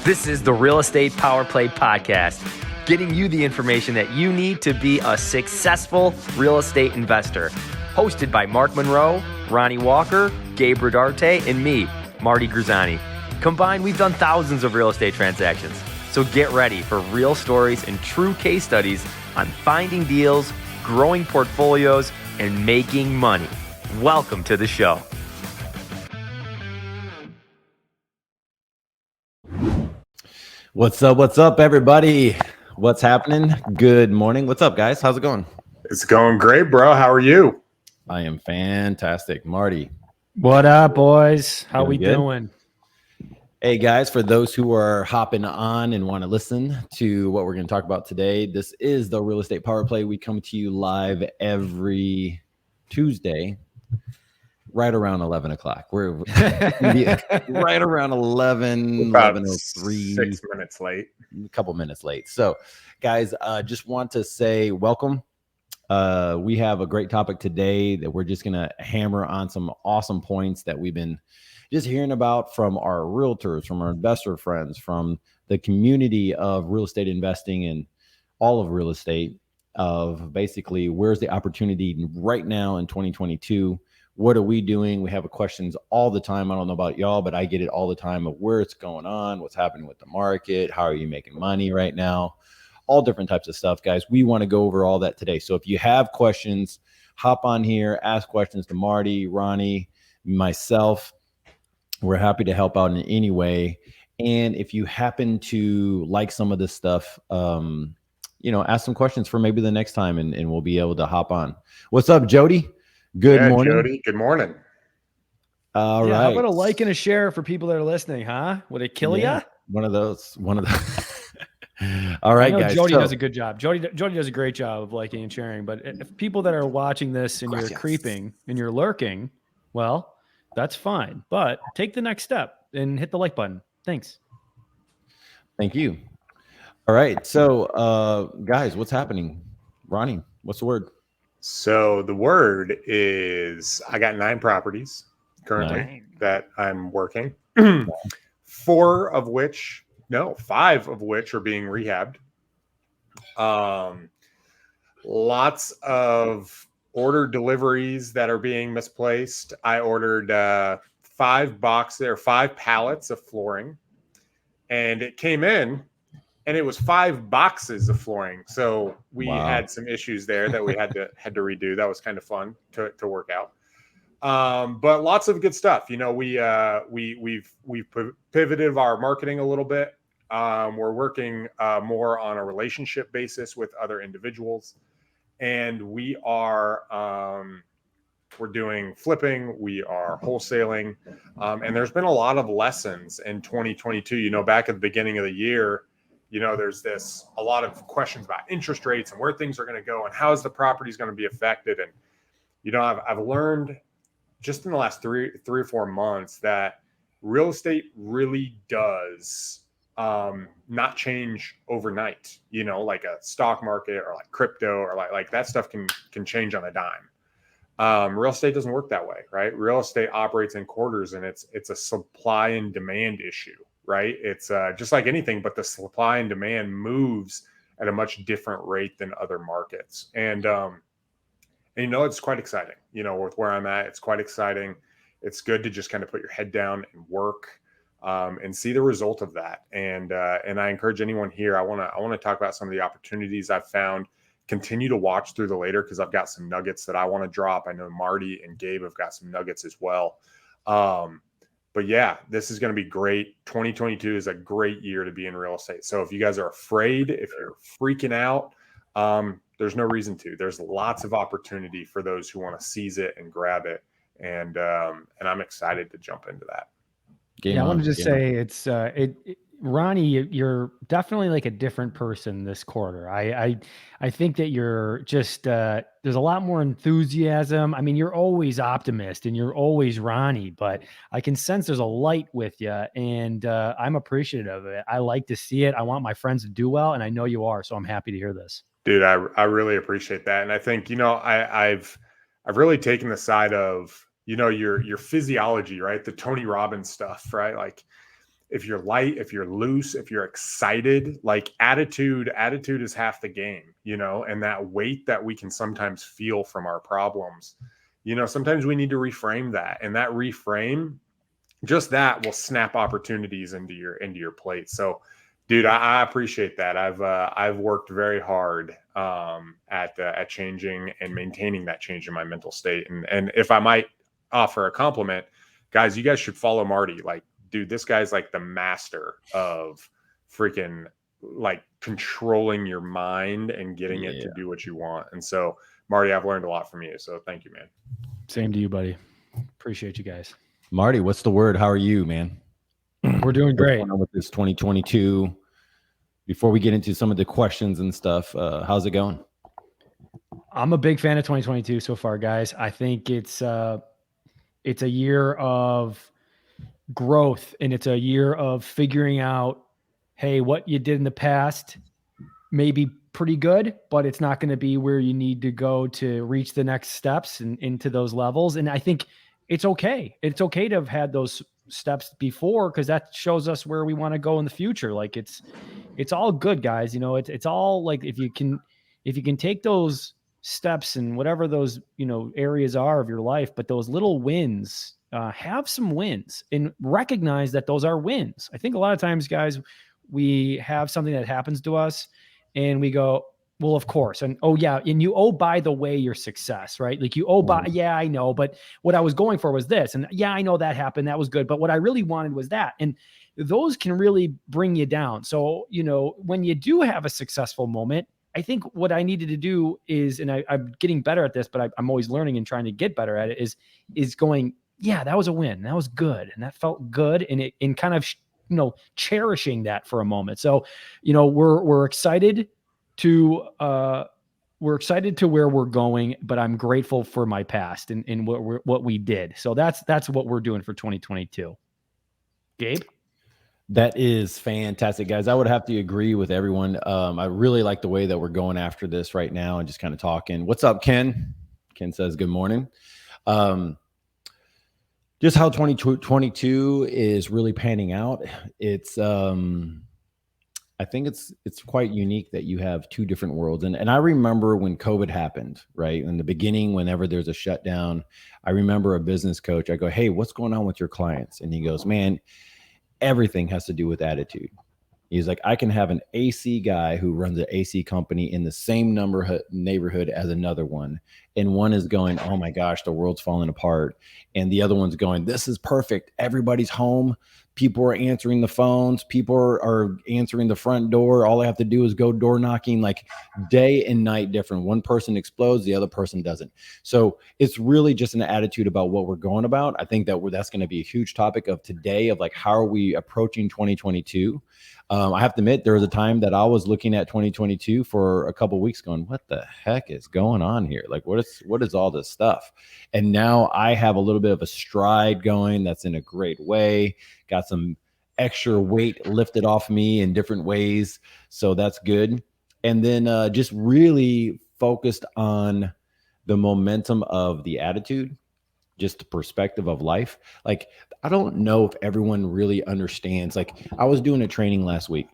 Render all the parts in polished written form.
This is the Real Estate Power Play Podcast, getting you the information that you need to be a successful real estate investor. Hosted by Mark Monroe, Ronnie Walker, Gabe Rodarte, and me, Marty Grizzanti. Combined, we've done thousands of real estate transactions. So get ready for real stories and true case studies on finding deals, growing portfolios, and making money. Welcome to the show. What's up, everybody? What's happening? Good morning. What's up, guys? How's it going? It's going great, bro. How are you? I am fantastic. Marty. What up, boys? How we good? doing? Hey, guys, for those who are hopping on and want to listen to what we're going to talk about today, this is the Real Estate Power Play. We come to you live every Tuesday, right around 11 o'clock. We're right around 11:03. 6 minutes late. A couple minutes late. So, guys, just want to say welcome. We have a great topic today that we're just going to hammer on some awesome points that we've been just hearing about from our realtors, from our investor friends, from the community of real estate investing and all of real estate, of basically where's the opportunity right now in 2022. What are we doing? We have questions all the time. I don't know about y'all, but I get it all the time of where it's going on, what's happening with the market, how are you making money right now, all different types of stuff, guys. We want to go over all that today. So if you have questions, hop on here, ask questions to Marty, Ronnie, myself. We're happy to help out in any way. And if you happen to like some of this stuff, ask some questions for maybe the next time and we'll be able to hop on. What's up, Jody? Good morning. Jody. Good morning. All right. How about a like and a share for people that are listening, huh? Would it kill ya? One of those. All right, guys. Jody does a good job. Jody does a great job of liking and sharing. But if people that are watching this and you're creeping and you're lurking, well, that's fine. But take the next step and hit the like button. Thanks. Thank you. All right. So, guys, what's happening? Ronnie, what's the word? So the word is I got 9 properties currently that I'm working. 5 of which are being rehabbed. Lots of order deliveries that are being misplaced. I ordered 5 pallets of flooring, and it came in. And it was 5 boxes of flooring. So we had some issues there that we had to redo. That was kind of fun to work out. But lots of good stuff. You know, we've pivoted our marketing a little bit. We're working more on a relationship basis with other individuals. And we are we're doing flipping, we are wholesaling. And there's been a lot of lessons in 2022. You know, back at the beginning of the year, you know, there's a lot of questions about interest rates and where things are going to go and how is the properties going to be affected. And, you know, I've learned just in the last three or 4 months that real estate really does not change overnight, you know, like a stock market or like crypto or like that stuff can change on a dime. Real estate doesn't work that way, right? Real estate operates in quarters, and it's a supply and demand issue. Right. It's just like anything, but the supply and demand moves at a much different rate than other markets. And you know, it's quite exciting, you know, with where I'm at. It's quite exciting. It's good to just kind of put your head down and work and see the result of that. And I encourage anyone here. I want to talk about some of the opportunities I've found. Continue to watch through the later because I've got some nuggets that I want to drop. I know Marty and Gabe have got some nuggets as well. But yeah, this is going to be great. 2022 is a great year to be in real estate. So if you guys are afraid, if you're freaking out, there's no reason to. There's lots of opportunity for those who want to seize it and grab it. And I'm excited to jump into that. I wanted to say it's Ronnie, you're definitely like a different person this quarter. I think that you're just there's a lot more enthusiasm. I mean, you're always optimist and you're always Ronnie, but I can sense there's a light with you, and I'm appreciative of it. I like to see it. I want my friends to do well, and I know you are, so I'm happy to hear this. Dude, I really appreciate that, and I think I've really taken the side of your physiology, right? The Tony Robbins stuff, right? Like if you're light, if you're loose, if you're excited, like attitude is half the game, you know, and that weight that we can sometimes feel from our problems, you know, sometimes we need to reframe that, and that reframe, just that will snap opportunities into your plate. So, dude, I appreciate that. I've worked very hard at changing and maintaining that change in my mental state. And if I might offer a compliment, guys, you guys should follow Marty. Like, dude, this guy's like the master of freaking like controlling your mind and getting it to do what you want. And so, Marty, I've learned a lot from you. So thank you, man. Same to you, buddy. Appreciate you guys. Marty, what's the word? How are you, man? We're doing great. What's going on with this 2022? Before we get into some of the questions and stuff, how's it going? I'm a big fan of 2022 so far, guys. I think it's a year of growth, and it's a year of figuring out, hey, what you did in the past may be pretty good, but it's not going to be where you need to go to reach the next steps and into those levels. And I think it's okay. It's okay to have had those steps before, because that shows us where we want to go in the future. Like it's all good, guys. You know, it's all like, if you can take those steps and whatever those, you know, areas are of your life, but those little wins, have some wins and recognize that those are wins. I think a lot of times, guys, we have something that happens to us and we go, well, of course. And, oh yeah. And you owe, by the way, your success, right? Like you owe by, yeah, I know, but what I was going for was this. And yeah, I know that happened. That was good. But what I really wanted was that. And those can really bring you down. So, you know, when you do have a successful moment, I think what I needed to do is, and I'm getting better at this, but I'm always learning and trying to get better at it, is going, yeah, that was a win. That was good. And that felt good. And in kind of, you know, cherishing that for a moment. So, you know, we're excited to where we're going, but I'm grateful for my past and what we did. So that's what we're doing for 2022. Gabe? That is fantastic, guys. I would have to agree with everyone. I really like the way that we're going after this right now and just kind of talking. What's up, Ken? Ken says, good morning. Just how 2022 is really panning out. It's, I think it's quite unique that you have two different worlds. And I remember when COVID happened, right? In the beginning, whenever there's a shutdown, I remember a business coach, I go, hey, what's going on with your clients? And he goes, man, everything has to do with attitude. He's like, I can have an AC guy who runs an AC company in the same neighborhood as another one. And one is going, oh my gosh, the world's falling apart. And the other one's going, this is perfect. Everybody's home. People are answering the phones. People are answering the front door. All I have to do is go door knocking, like day and night different. One person explodes, the other person doesn't. So it's really just an attitude about what we're going about. I think that's going to be a huge topic of today, of like, how are we approaching 2022? I have to admit, there was a time that I was looking at 2022 for a couple of weeks going, what the heck is going on here? Like, what is all this stuff? And now I have a little bit of a stride going that's in a great way. Got some extra weight lifted off me in different ways. So that's good. And then just really focused on the momentum of the attitude, just the perspective of life. Like, I don't know if everyone really understands. Like, I was doing a training last week.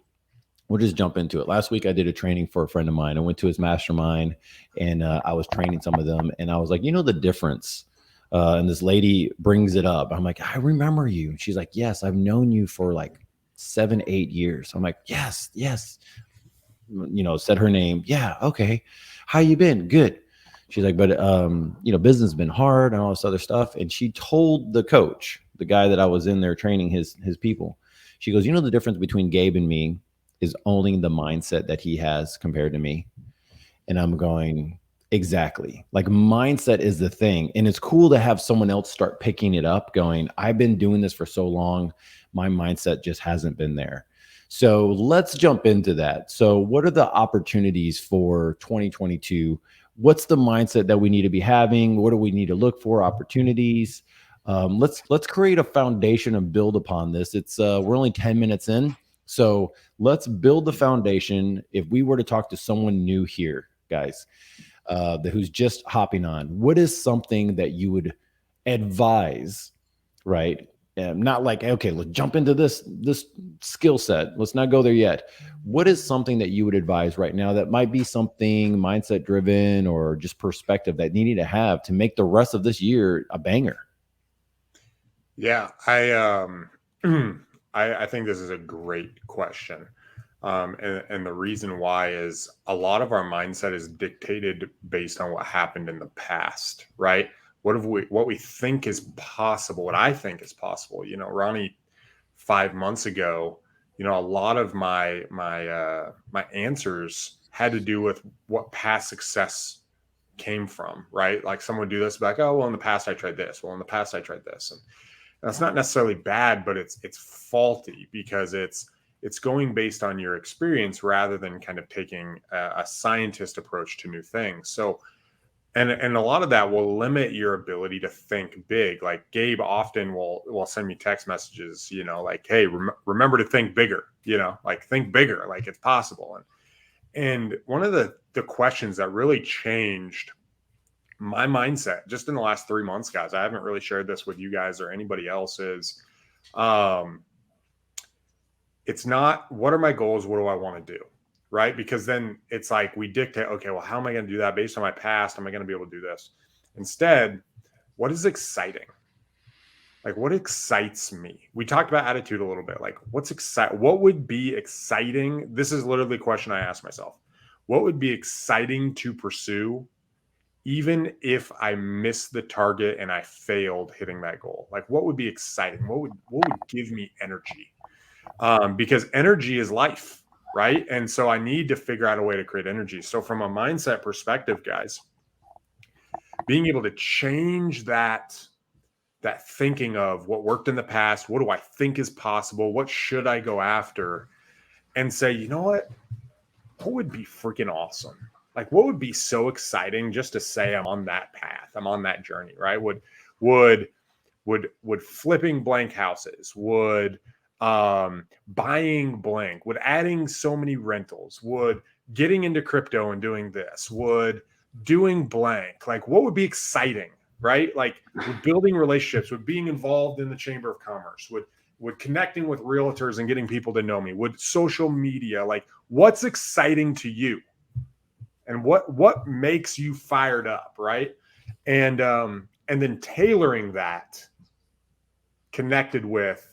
We'll just jump into it. Last week, I did a training for a friend of mine. I went to his mastermind and I was training some of them. And I was like, you know, the difference. And this lady brings it up. I'm like, I remember you. And she's like, yes, I've known you for like 7-8 years. I'm like, yes. You know, said her name. Yeah. Okay. How you been? Good. She's like, but, you know, business has been hard and all this other stuff. And she told the coach, the guy that I was in there training his people, she goes, you know, the difference between Gabe and me is only the mindset that he has compared to me. And I'm going, exactly. Like, mindset is the thing. And it's cool to have someone else start picking it up going, I've been doing this for so long. My mindset just hasn't been there. So let's jump into that. So what are the opportunities for 2022? What's the mindset that we need to be having? What do we need to look for? Opportunities. Let's create a foundation and build upon this. It's we're only 10 minutes in. So let's build the foundation. If we were to talk to someone new here, guys, who's just hopping on, what is something that you would advise, right? not like, okay, let's jump into this skill set. Let's not go there yet. What is something that you would advise right now that might be something mindset driven or just perspective that you need to have to make the rest of this year a banger? Yeah, I think this is a great question. And the reason why is a lot of our mindset is dictated based on what happened in the past, right? What we think is possible, what I think is possible. You know, Ronnie, 5 months ago, you know, a lot of my answers had to do with what past success came from, right? Like someone would do this, like, oh, well, in the past I tried this. Well, in the past I tried this. And that's not necessarily bad, but it's faulty because it's going based on your experience rather than kind of taking a scientist approach to new things. So, and a lot of that will limit your ability to think big. Like Gabe often will send me text messages, you know, like, hey, remember to think bigger, you know, like think bigger, like it's possible. And one of the questions that really changed my mindset just in the last 3 months, guys, I haven't really shared this with you guys or anybody else, is it's not what are my goals, what do I want to do, right? Because then it's like we dictate, okay, well, how am I going to do that based on my past? Am I going to be able to do this? Instead, what is exciting? Like what excites me? We talked about attitude a little bit. Like what would be exciting? This is literally a question I ask myself. What would be exciting to pursue even if I missed the target and I failed hitting that goal? Like what would be exciting? What would give me energy? Because energy is life, right? And so I need to figure out a way to create energy. So from a mindset perspective, guys, being able to change that thinking of what worked in the past, what do I think is possible? What should I go after? And say, you know what would be freaking awesome? Like what would be so exciting just to say I'm on that path, I'm on that journey, right? Would flipping blank houses, would buying blank, would adding so many rentals, would getting into crypto and doing this, would doing blank, like what would be exciting, right? Like would building relationships, would being involved in the Chamber of Commerce, would connecting with realtors and getting people to know me, would social media, like what's exciting to you? And what makes you fired up, right? And then tailoring that connected with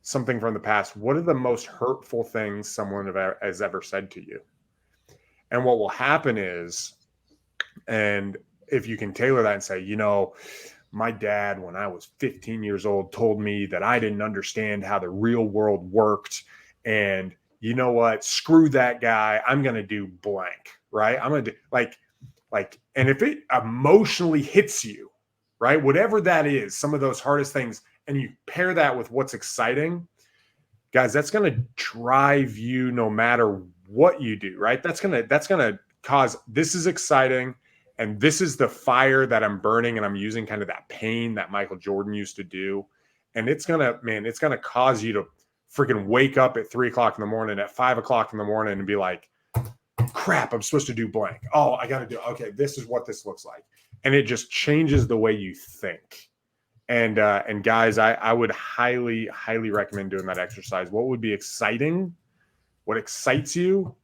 something from the past. What are the most hurtful things someone has ever said to you? And what will happen is, and if you can tailor that and say, you know, my dad, when I was 15 years old, told me that I didn't understand how the real world worked. And you know what? Screw that guy. I'm going to do blank, right? I'm going to do like, and if it emotionally hits you, right? Whatever that is, some of those hardest things, and you pair that with what's exciting, guys, that's going to drive you no matter what you do, right? That's going to cause, this is exciting. And this is the fire that I'm burning, and I'm using kind of that pain that Michael Jordan used to do. And it's going to cause you to freaking wake up at 3 o'clock in the morning, at 5 o'clock in the morning and be like, crap, I'm supposed to do blank. Oh, I got to do, okay, this is what this looks like. And it just changes the way you think. And guys, I would highly, highly recommend doing that exercise. What would be exciting? What excites you?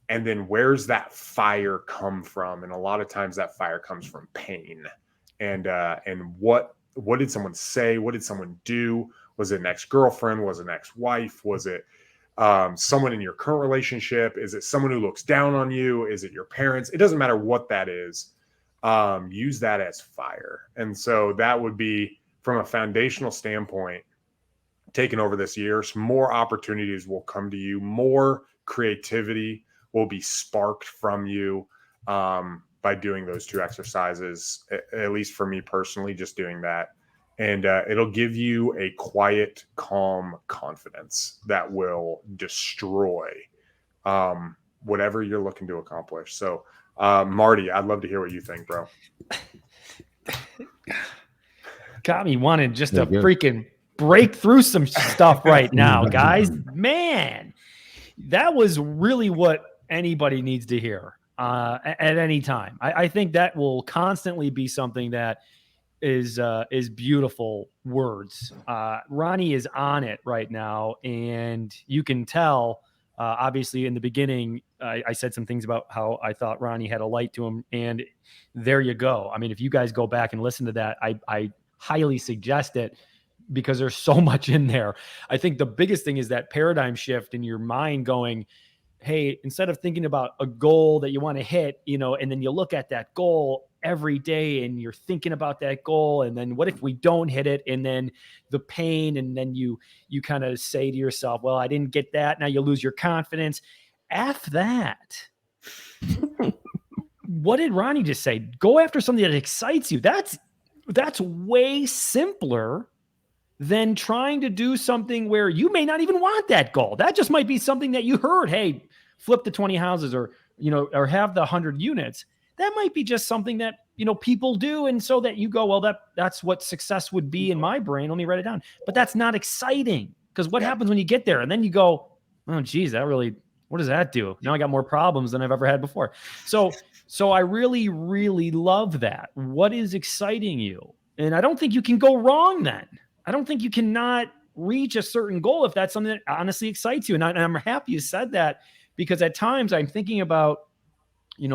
And then where's that fire come from? And a lot of times that fire comes from pain. And what did someone say? What did someone do? Was it an ex-girlfriend? Was it an ex-wife? Was it someone in your current relationship? Is it someone who looks down on you? Is it your parents? It doesn't matter what that is. Use that as fire. And so that would be, from a foundational standpoint, taking over this year, some more opportunities will come to you, more creativity will be sparked from you by doing those two exercises, at least for me personally, just doing that. And it'll give you a quiet, calm confidence that will destroy whatever you're looking to accomplish. So, Marty, I'd love to hear what you think, bro. Got me wanting just to freaking break through some stuff right now, guys. Man, that was really what anybody needs to hear at any time. I think that will constantly be something that is beautiful words. Ronnie is on it right now, and you can tell. Obviously, in the beginning, I said some things about how I thought Ronnie had a light to him, and there you go. I mean, if you guys go back and listen to that, I highly suggest it because there's so much in there. I think the biggest thing is that paradigm shift in your mind going, hey, instead of thinking about a goal that you want to hit, and then you look at that goal every day and you're thinking about that goal. And then what if we don't hit it? And then the pain, and then you kind of say to yourself, well, I didn't get that. Now you lose your confidence. F that. What did Ronnie just say? Go after something that excites you. That's way simpler than trying to do something where you may not even want that goal. That just might be something that you heard, hey, flip the 20 houses or have the 100 units. That might be just something that, people do. And so that you go, well, that's what success would be in my brain. Let me write it down. But that's not exciting, because what happens when you get there and then you go, oh, geez, what does that do? Now I got more problems than I've ever had before. So I really, really love that. What is exciting you? And I don't think you can go wrong then. I don't think you cannot reach a certain goal if that's something that honestly excites you. And I'm happy you said that, because at times I'm thinking about, when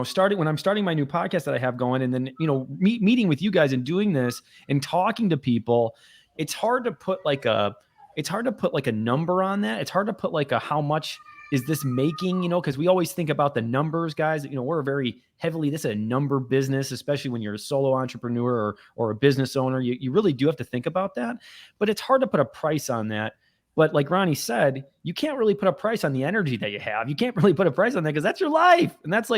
I'm starting my new podcast that I have going, and then, meeting with you guys and doing this and talking to people, it's hard to put like a number on that. It's hard to put like how much is this making, because we always think about the numbers, guys. We're very heavily, this is a number business, especially when you're a solo entrepreneur or a business owner. You really do have to think about that, but it's hard to put a price on that. But like Ronnie said, you can't really put a price on the energy that you have. You can't really put a price on that, because that's your life. And that's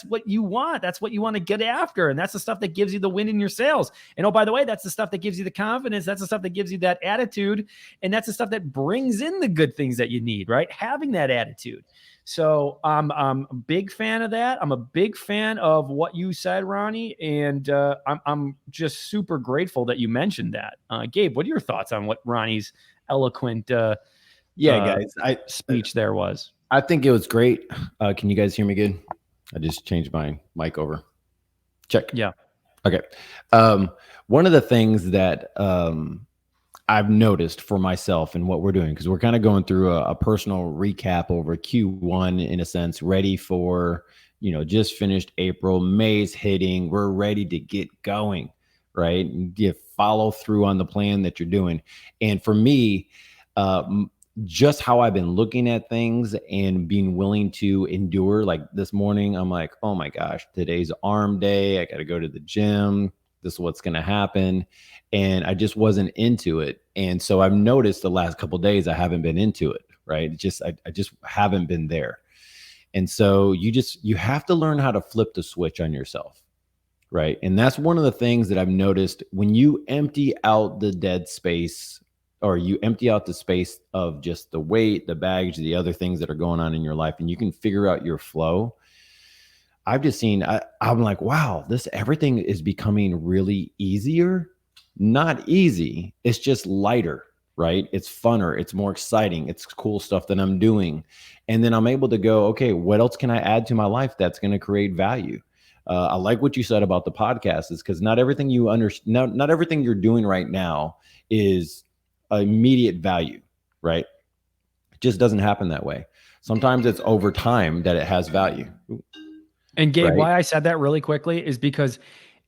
what you want. That's what you want to get after. And that's the stuff that gives you the win in your sales. And oh, by the way, that's the stuff that gives you the confidence. That's the stuff that gives you that attitude. And that's the stuff that brings in the good things that you need, right? Having that attitude. So I'm a big fan of that. I'm a big fan of what you said, Ronnie. And I'm just super grateful that you mentioned that. Gabe, what are your thoughts on what Ronnie's eloquent guys, speech there was? I think it was great. Can you guys hear me good? I just changed my mic over. Check. Yeah. Okay. One of the things that I've noticed for myself and what we're doing, because we're kind of going through a personal recap over Q1 in a sense, ready for, just finished April, May's hitting, we're ready to get going, right? You follow through on the plan that you're doing. And for me, just how I've been looking at things and being willing to endure, like this morning, I'm like, oh my gosh, today's arm day. I got to go to the gym. This is what's going to happen. And I just wasn't into it. And so I've noticed the last couple of days, I haven't been into it, right? I just haven't been there. And so you have to learn how to flip the switch on yourself. Right. And that's one of the things that I've noticed when you empty out the dead space, or you empty out the space of just the weight, the baggage, the other things that are going on in your life, and you can figure out your flow. I've just seen, I'm like, wow, everything is becoming really easier. Not easy. It's just lighter, right? It's funner. It's more exciting. It's cool stuff that I'm doing. And then I'm able to go, okay, what else can I add to my life that's going to create value? I like what you said about the podcast, is because not everything not everything you're doing right now is immediate value, right? It just doesn't happen that way. Sometimes it's over time that it has value. And Gabe, right? Why I said that really quickly is because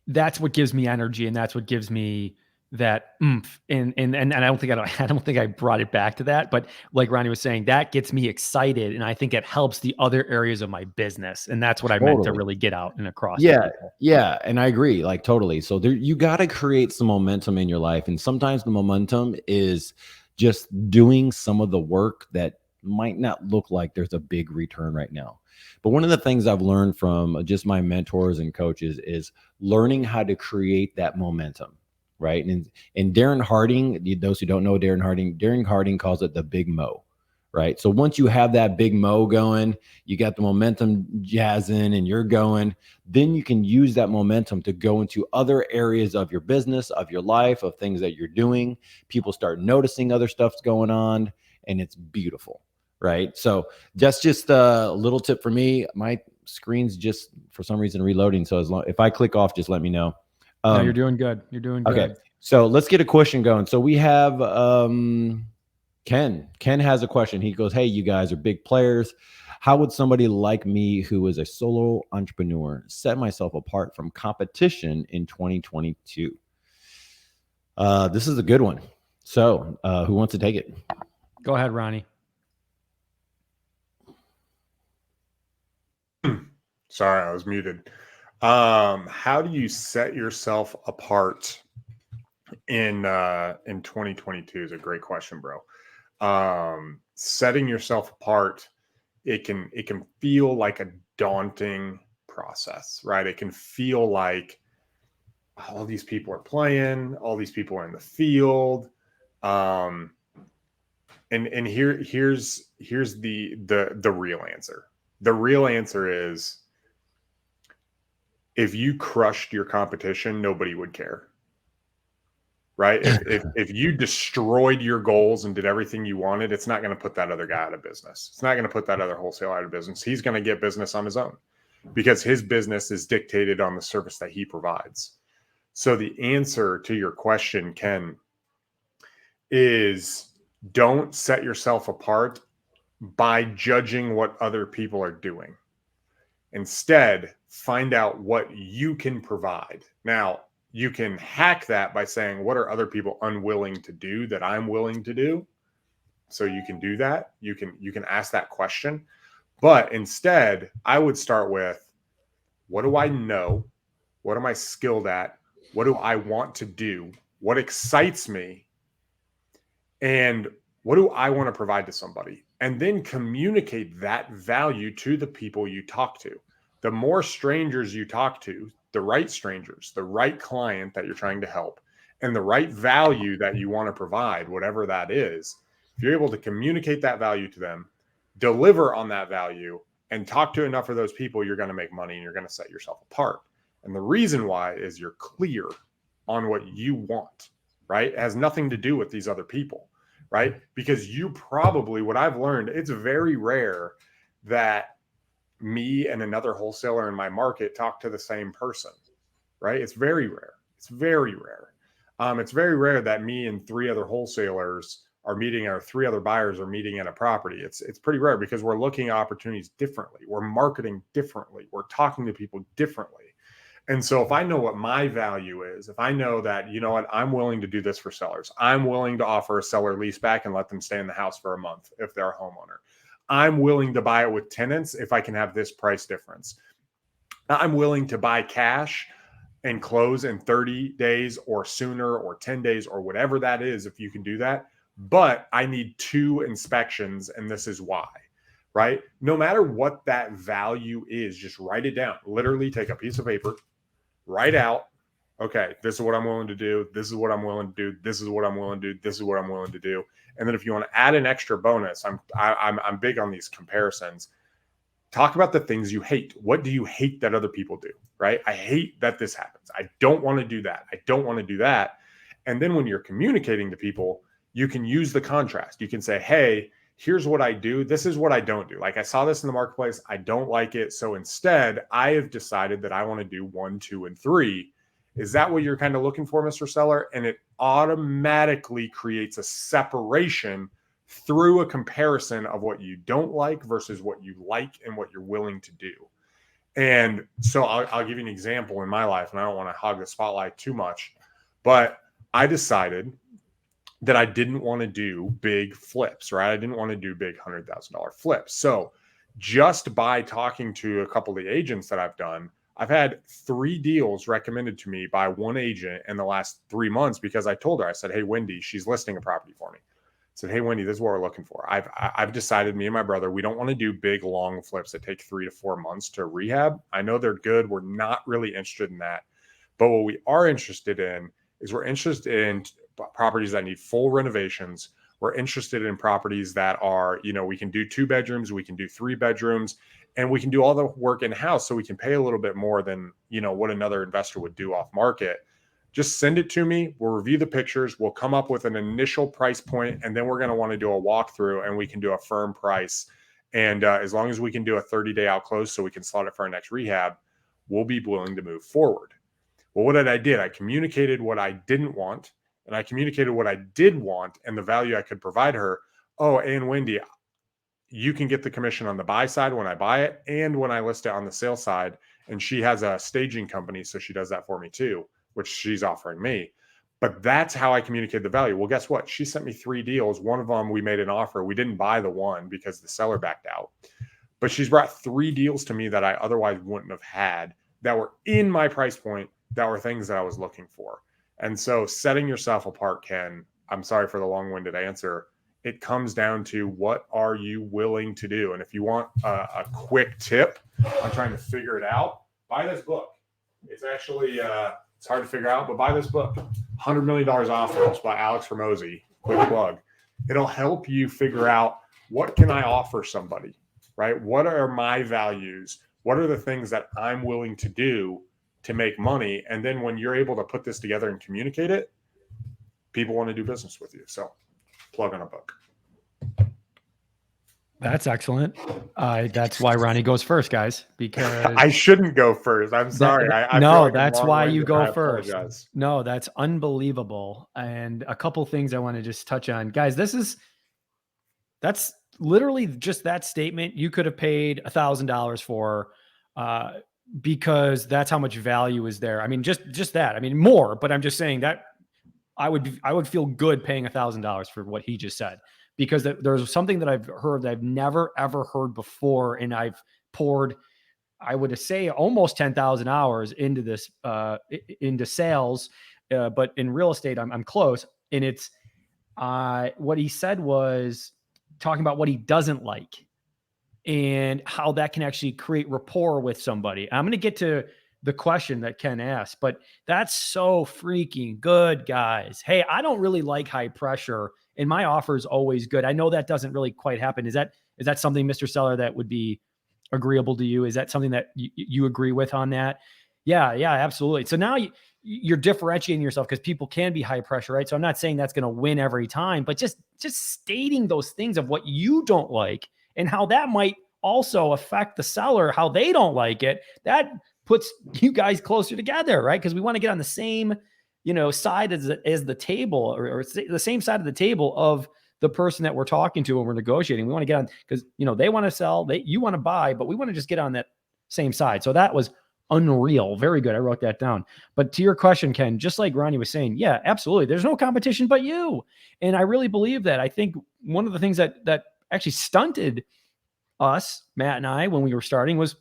that's what gives me energy, and that's what gives me that oomph. And I don't think I brought it back to that, but like Ronnie was saying, that gets me excited, and I think it helps the other areas of my business, and that's what I meant to really get out and across. Yeah, and I agree, like totally. So you got to create some momentum in your life, and sometimes the momentum is just doing some of the work that might not look like there's a big return right now. But one of the things I've learned from just my mentors and coaches is learning how to create that momentum, right? And Darren Harding, those who don't know Darren Harding calls it the big mo, right? So once you have that big mo going, you got the momentum jazzing and you're going, then you can use that momentum to go into other areas of your business, of your life, of things that you're doing. People start noticing other stuff's going on, and it's beautiful. Right. So that's just a little tip for me. My screen's just for some reason reloading. So if I click off, just let me know. No, you're doing good. You're doing good. Okay. So let's get a question going. So we have Ken. Ken has a question. He goes, hey, you guys are big players. How would somebody like me who is a solo entrepreneur set myself apart from competition in 2022? This is a good one. So who wants to take it? Go ahead, Ronnie. Sorry, I was muted. How do you set yourself apart in 2022 is a great question, bro. Setting yourself apart, it can feel like a daunting process, right? It can feel like all these people are playing, all these people are in the field. And here's the real answer. The real answer is, if you crushed your competition, nobody would care. Right? If you destroyed your goals and did everything you wanted, it's not going to put that other guy out of business. It's not going to put that other wholesaler out of business. He's going to get business on his own because his business is dictated on the service that he provides. So the answer to your question, Ken, is don't set yourself apart by judging what other people are doing. Instead, find out what you can provide. Now, you can hack that by saying, what are other people unwilling to do that I'm willing to do? So you can do that. You can ask that question. But instead, I would start with, what do I know? What am I skilled at? What do I want to do? What excites me? And what do I want to provide to somebody? And then communicate that value to the people you talk to. The more strangers you talk to, the right strangers, the right client that you're trying to help, and the right value that you want to provide, whatever that is, if you're able to communicate that value to them, deliver on that value, and talk to enough of those people, you're going to make money and you're going to set yourself apart. And the reason why is you're clear on what you want, right? It has nothing to do with these other people, right? Because you probably, what I've learned, it's very rare that me and another wholesaler in my market talk to the same person, right? It's very rare. It's very rare. It's very rare that me and three other wholesalers are meeting, or three other buyers are meeting at a property. It's pretty rare because we're looking at opportunities differently. We're marketing differently. We're talking to people differently. And so if I know what my value is, if I know that, you know what, I'm willing to do this for sellers. I'm willing to offer a seller lease back and let them stay in the house for a month if they're a homeowner. I'm willing to buy it with tenants if I can have this price difference. I'm willing to buy cash and close in 30 days or sooner or 10 days or whatever that is, if you can do that. But I need 2 inspections, and this is why, right? No matter what that value is, just write it down. Literally take a piece of paper, write out, okay, this is what I'm willing to do. This is what I'm willing to do. This is what I'm willing to do. This is what I'm willing to do. And then if you want to add an extra bonus, I'm big on these comparisons. Talk about the things you hate. What do you hate that other people do, right? I hate that this happens. I don't want to do that. I don't want to do that. And then when you're communicating to people, you can use the contrast. You can say, hey, here's what I do. This is what I don't do. Like, I saw this in the marketplace. I don't like it. So instead, I have decided that I want to do 1, 2, and 3. Is that what you're kind of looking for, Mr. Seller? And it automatically creates a separation through a comparison of what you don't like versus what you like and what you're willing to do. And so I'll give you an example in my life, and I don't want to hog the spotlight too much, but I decided that I didn't want to do big flips, right? I didn't want to do big $100,000 flips. So just by talking to a couple of the agents that I've done, I've had 3 deals recommended to me by one agent in the last 3 months because I told her, I said, hey, Wendy, she's listing a property for me. I said, hey, Wendy, this is what we're looking for. I've decided, me and my brother, we don't want to do big, long flips that take 3 to 4 months to rehab. I know they're good. We're not really interested in that. But what we are interested in is we're interested in properties that need full renovations. We're interested in properties that are, we can do 2 bedrooms, we can do 3 bedrooms, and we can do all the work in-house, so we can pay a little bit more than, what another investor would do off market. Just send it to me. We'll review the pictures. We'll come up with an initial price point, and then we're going to want to do a walkthrough, and we can do a firm price. And as long as we can do a 30-day out close so we can slot it for our next rehab, we'll be willing to move forward. Well, what I did, I communicated what I didn't want, and I communicated what I did want and the value I could provide her. Oh, and Wendy, you can get the commission on the buy side when I buy it and when I list it on the sale side. And she has a staging company, so she does that for me too, which she's offering me. But that's how I communicated the value. Well, guess what? She sent me 3 deals. One of them, we made an offer. We didn't buy the one because the seller backed out. But she's brought 3 deals to me that I otherwise wouldn't have had, that were in my price point, that were things that I was looking for. And so setting yourself apart, Ken, I'm sorry for the long-winded answer. It comes down to, what are you willing to do? And if you want a quick tip on trying to figure it out, buy this book. It's actually, it's hard to figure out, but buy this book, $100 Million Offers by Alex Hormozi. Quick plug. It'll help you figure out, what can I offer somebody, right? What are my values? What are the things that I'm willing to do to make money? And then when you're able to put this together and communicate it, people want to do business with you. So plug on a book. That's excellent. That's why Ronnie goes first, guys, because I shouldn't go first. I'm sorry. I no, feel like that's why you go I first. apologize. No, that's unbelievable. And a couple things I want to just touch on, guys. That's literally just that statement. You could have paid $1,000 for, because that's how much value is there. I mean, just that. I mean, more, but I'm just saying that I would feel good paying $1,000 for what he just said, because there's something that I've heard that I've never ever heard before, and I've poured, I would say, almost 10,000 hours into this, into sales, but in real estate, I'm close. And it's what he said was talking about what he doesn't like and how that can actually create rapport with somebody. I'm going to get to the question that Ken asked, but that's so freaking good, guys. Hey, I don't really like high pressure, and my offer is always good. I know that doesn't really quite happen. Is that something, Mr. Seller, that would be agreeable to you? Is that something that you agree with on that? Yeah, absolutely. So now you're differentiating yourself, because people can be high pressure, right? So I'm not saying that's going to win every time, but just stating those things of what you don't like and how that might also affect the seller, how they don't like it, that puts you guys closer together, right? Because we want to get on the same, side as the table, or the same side of the table of the person that we're talking to when we're negotiating. We want to get on, because they want to sell, you want to buy, but we want to just get on that same side. So that was unreal. Very good. I wrote that down. But to your question, Ken, just like Ronnie was saying, yeah, absolutely. There's no competition but you. And I really believe that. I think one of the things that actually stunted us, Matt and I, when we were starting, was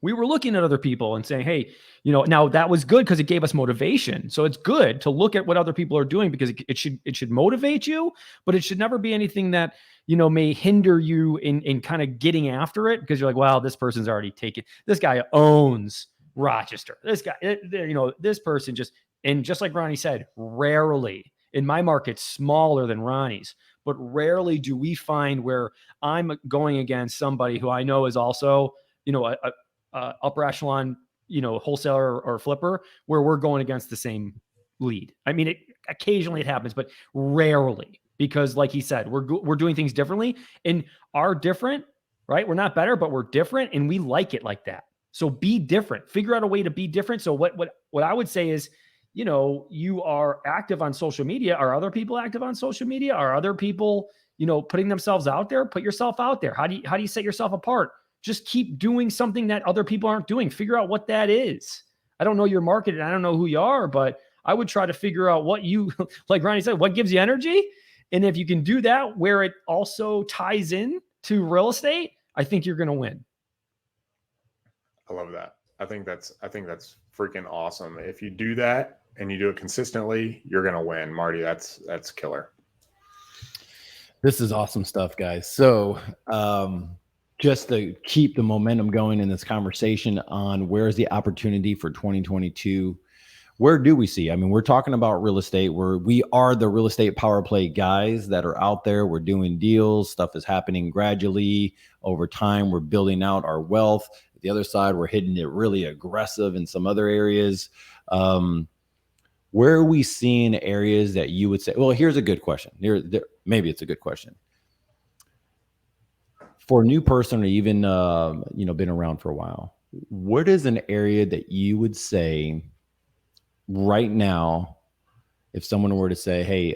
we were looking at other people and saying, hey, now that was good because it gave us motivation. So it's good to look at what other people are doing, because it should motivate you, but it should never be anything that, may hinder you in kind of getting after it, because you're like, wow, this person's already taken. This guy owns Rochester. This guy, this person just like Ronnie said, rarely in my market, smaller than Ronnie's, but rarely do we find where I'm going against somebody who I know is also, a upper echelon, wholesaler or flipper, where we're going against the same lead. I mean, occasionally it happens, but rarely, because like he said, we're doing things differently and are different, right? We're not better, but we're different, and we like it like that. So be different, figure out a way to be different. So what I would say is, you are active on social media. Are other people active on social media? Are other people, putting themselves out there? Put yourself out there. How do you set yourself apart? Just keep doing something that other people aren't doing. Figure out what that is. I don't know your market and I don't know who you are, but I would try to figure out what you, like Ronnie said, what gives you energy. And if you can do that where it also ties in to real estate, I think you're going to win. I love that. I think that's freaking awesome. If you do that and you do it consistently, you're going to win, Marty. That's killer. This is awesome stuff, guys. So, just to keep the momentum going in this conversation on where's the opportunity for 2022, where do we see? I mean, we're talking about real estate, where we are the real estate power play guys that are out there. We're doing deals. Stuff is happening gradually over time. We're building out our wealth. The other side, we're hitting it really aggressive in some other areas. Where are we seeing areas that you would say, well, here's a good question. Maybe it's a good question. For a new person, or even been around for a while, what is an area that you would say right now, if someone were to say, hey,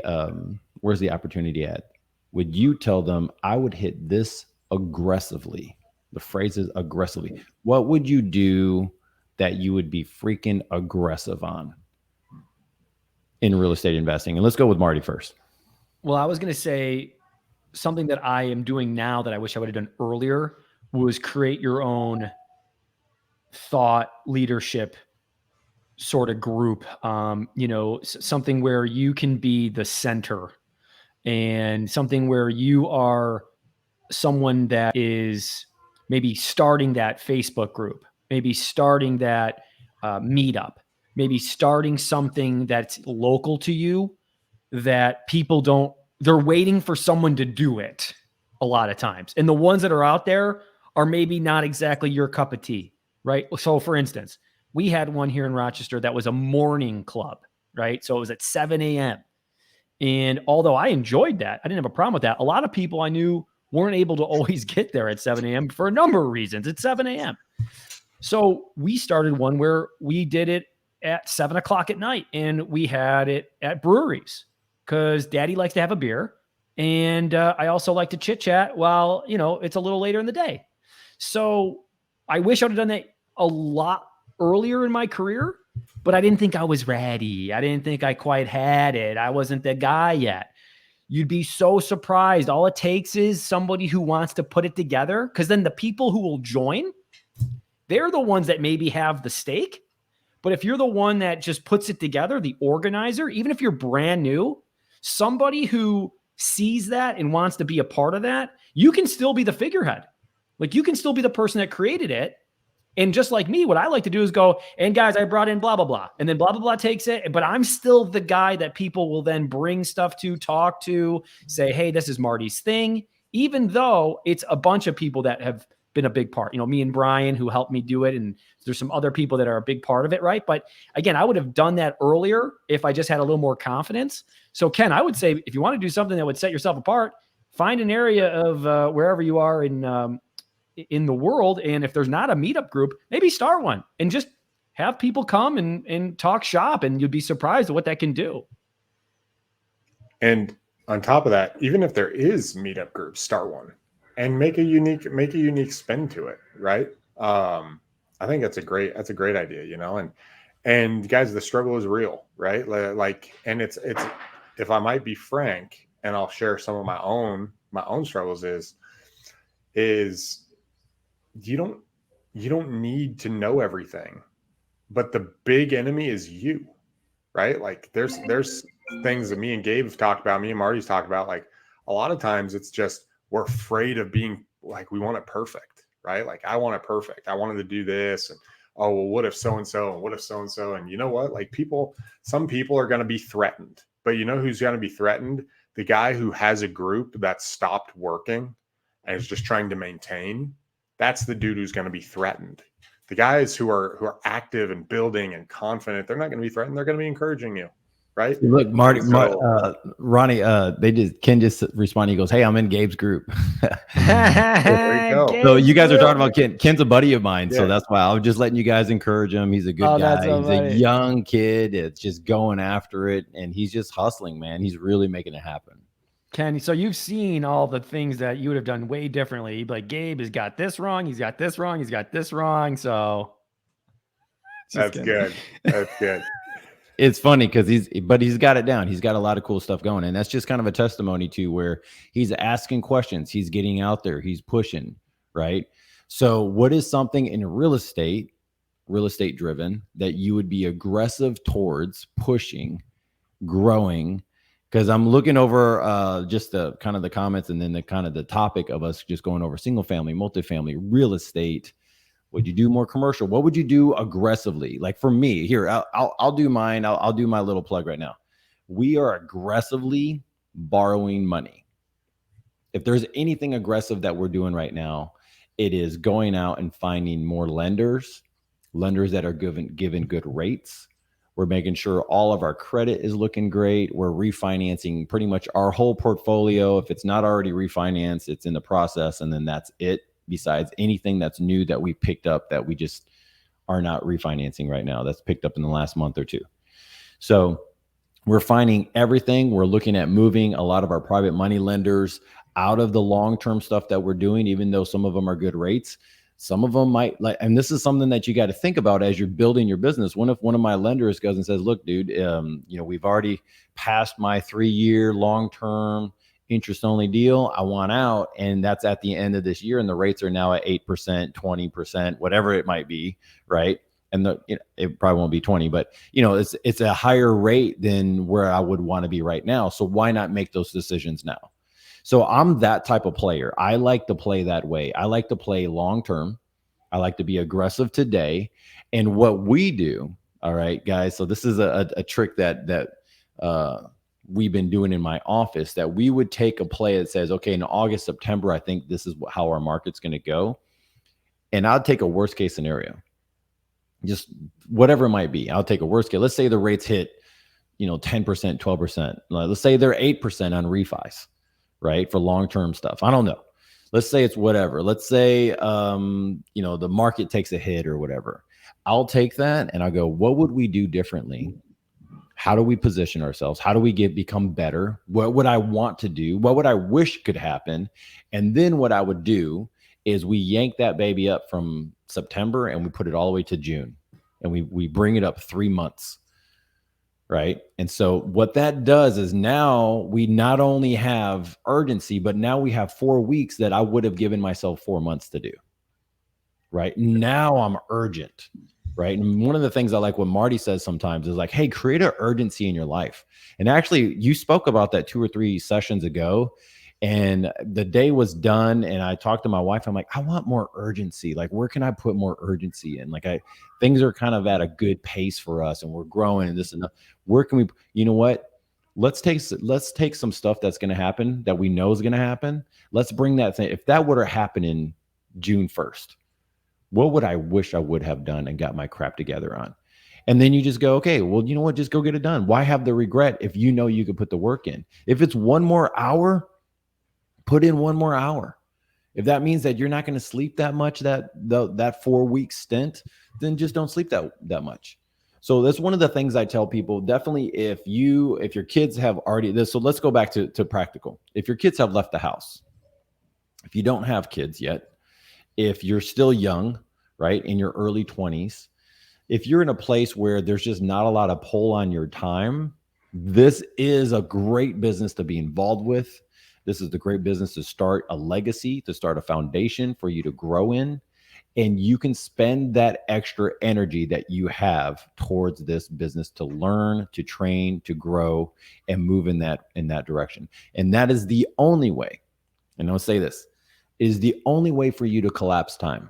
where's the opportunity at? Would you tell them, I would hit this aggressively? The phrase is aggressively. What would you do that you would be freaking aggressive on in real estate investing? And let's go with Marty first. Well, I was going to say something that I am doing now that I wish I would have done earlier was create your own thought leadership sort of group, something where you can be the center, and something where you are someone that is maybe starting that Facebook group, maybe starting that meetup, maybe starting something that's local to you that people they're waiting for someone to do it a lot of times. And the ones that are out there are maybe not exactly your cup of tea, right? So for instance, we had one here in Rochester that was a morning club, right? So it was at 7 a.m. And although I enjoyed that, I didn't have a problem with that. A lot of people I knew weren't able to always get there at 7 a.m. for a number of reasons. It's 7 a.m. So we started one where we did it at 7 o'clock at night, and we had it at breweries because Daddy likes to have a beer. And I also like to chit chat while, it's a little later in the day. So I wish I would have done that a lot earlier in my career, but I didn't think I was ready. I didn't think I quite had it. I wasn't the guy yet. You'd be so surprised. All it takes is somebody who wants to put it together, because then the people who will join, they're the ones that maybe have the stake. But if you're the one that just puts it together, the organizer, even if you're brand new, somebody who sees that and wants to be a part of that, you can still be the figurehead. Like, you can still be the person that created it. And just like me, what I like to do is go, and guys, I brought in blah, blah, blah. And then blah, blah, blah takes it. But I'm still the guy that people will then bring stuff to, talk to, say, hey, this is Marty's thing. Even though it's a bunch of people that have been a big part, me and Brian, who helped me do it. And there's some other people that are a big part of it, right? But again, I would have done that earlier if I just had a little more confidence. So Ken, I would say, if you want to do something that would set yourself apart, find an area of wherever you are in the world. And if there's not a meetup group, maybe start one and just have people come and talk shop, and you'd be surprised at what that can do. And on top of that, even if there is meetup groups, start one and make a unique spin to it. Right. I think that's a great idea, and guys, the struggle is real, right? And it's, if I might be frank, and I'll share some of my own struggles is you don't need to know everything, but the big enemy is you, right? Like there's things that me and Gabe have talked about, me and Marty's talked about. Like a lot of times it's just, we're afraid of being like, we want it perfect, right? Like I want it perfect. I wanted to do this. And, oh, well, what if so-and-so and what if so-and-so? And you know what? Like some people are going to be threatened, but you know who's going to be threatened? The guy who has a group that stopped working and is just trying to maintain. That's the dude who's going to be threatened. The guys who are active and building and confident, they're not going to be threatened. They're going to be encouraging you, right? Look, Ronnie, Ken just responded. He goes, "Hey, I'm in Gabe's group." There you go. So you guys are talking about Ken. Ken's a buddy of mine, so that's why I was just letting you guys encourage him. He's a good guy. He's a young kid. It's just going after it, and he's just hustling, man. He's really making it happen. Ken, so you've seen all the things that you would have done way differently. You'd be like, Gabe has got this wrong. He's got this wrong. He's got this wrong. So that's good. That's good. It's funny because he's got it down. He's got a lot of cool stuff going. And that's just kind of a testimony to where he's asking questions. He's getting out there. He's pushing, right? So what is something in real estate driven, that you would be aggressive towards pushing, growing? Because I'm looking over just the kind of the comments, and then the kind of the topic of us just going over single family, multifamily, real estate. Would you do more commercial? What would you do aggressively? Like for me, here, I'll do mine. I'll do my little plug right now. We are aggressively borrowing money. If there's anything aggressive that we're doing right now, it is going out and finding more lenders that are given good rates. We're making sure all of our credit is looking great. We're refinancing pretty much our whole portfolio. If it's not already refinanced, it's in the process, and then that's it. Besides anything that's new that we picked up that we just are not refinancing right now, that's picked up in the last month or two. So we're finding everything. We're looking at moving a lot of our private money lenders out of the long-term stuff that we're doing, even though some of them are good rates. Some of them might like, and this is something that you got to think about as you're building your business. What if one of my lenders goes and says, look, dude, we've already passed my 3-year long-term interest only deal. I want out. And that's at the end of this year. And the rates are now at 8%, 20%, whatever it might be. Right. And it probably won't be 20, but it's a higher rate than where I would want to be right now. So why not make those decisions now? So I'm that type of player. I like to play that way. I like to play long-term. I like to be aggressive today. And what we do, all right, guys, so this is a trick that we've been doing in my office, that we would take a play that says, okay, in August, September, I think this is how our market's going to go. And I'll take a worst case scenario, just whatever it might be. I'll take a worst case. Let's say the rates hit, 10%, 12%. Let's say they're 8% on refis. Right? For long-term stuff. I don't know. Let's say it's whatever. Let's say, the market takes a hit or whatever. I'll take that and I'll go, what would we do differently? How do we position ourselves? How do we become better? What would I want to do? What would I wish could happen? And then what I would do is we yank that baby up from September and we put it all the way to June. And we bring it up 3 months. Right. And so what that does is now we not only have urgency, but now we have 4 weeks that I would have given myself 4 months to do. Right. Now I'm urgent. Right. And one of the things I like what Marty says sometimes is like, hey, create an urgency in your life. And actually, you spoke about that 2 or 3 sessions ago. And the day was done. And I talked to my wife. I'm like, I want more urgency. Like, where can I put more urgency in? Like, things are kind of at a good pace for us and we're growing and this and that. Where can we, you know what? Let's take some stuff that's going to happen that we know is going to happen. Let's bring that thing. If that would have happened in June 1st, what would I wish I would have done and got my crap together on? And then you just go, okay, well, you know what? Just go get it done. Why have the regret if you know you could put the work in? If it's 1 more hour, put in 1 more hour. If that means that you're not going to sleep that much, that 4-week stint, then just don't sleep that much. So that's one of the things I tell people. Definitely, if your kids have already this. So let's go back to practical. If your kids have left the house, if you don't have kids yet, if you're still young, right, in your early 20s, if you're in a place where there's just not a lot of pull on your time, this is a great business to be involved with. This is the great business to start a legacy, to start a foundation for you to grow in. And you can spend that extra energy that you have towards this business to learn, to train, to grow, and move in that direction. And that is the only way, and I'll say this, is the only way for you to collapse time.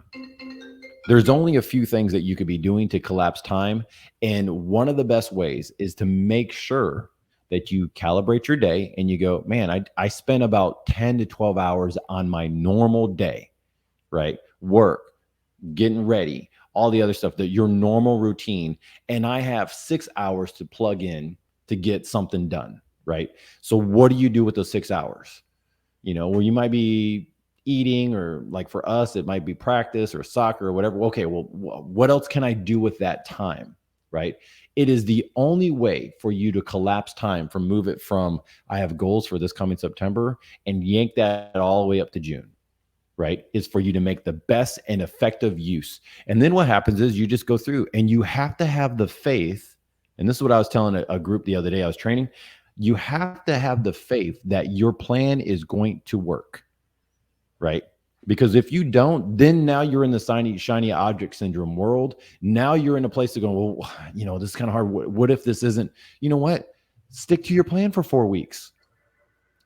There's only a few things that you could be doing to collapse time. And one of the best ways is to make sure that you calibrate your day and you go, man, I spend about 10 to 12 hours on my normal day, right? Work, getting ready, all the other stuff, that your normal routine. And I have 6 hours to plug in to get something done, right? So what do you do with those 6 hours? Well, you might be eating, or like for us, it might be practice or soccer or whatever. Okay, well, what else can I do with that time, right? It is the only way for you to collapse time, move it from, I have goals for this coming September, and yank that all the way up to June, right? Is for you to make the best and effective use. And then what happens is you just go through, and you have to have the faith. And this is what I was telling a group the other day I was training. You have to have the faith that your plan is going to work, right? Because if you don't, then now you're in the shiny object syndrome world. Now you're in a place to go, well, this is kind of hard. What if this isn't? You know what? Stick to your plan for 4 weeks.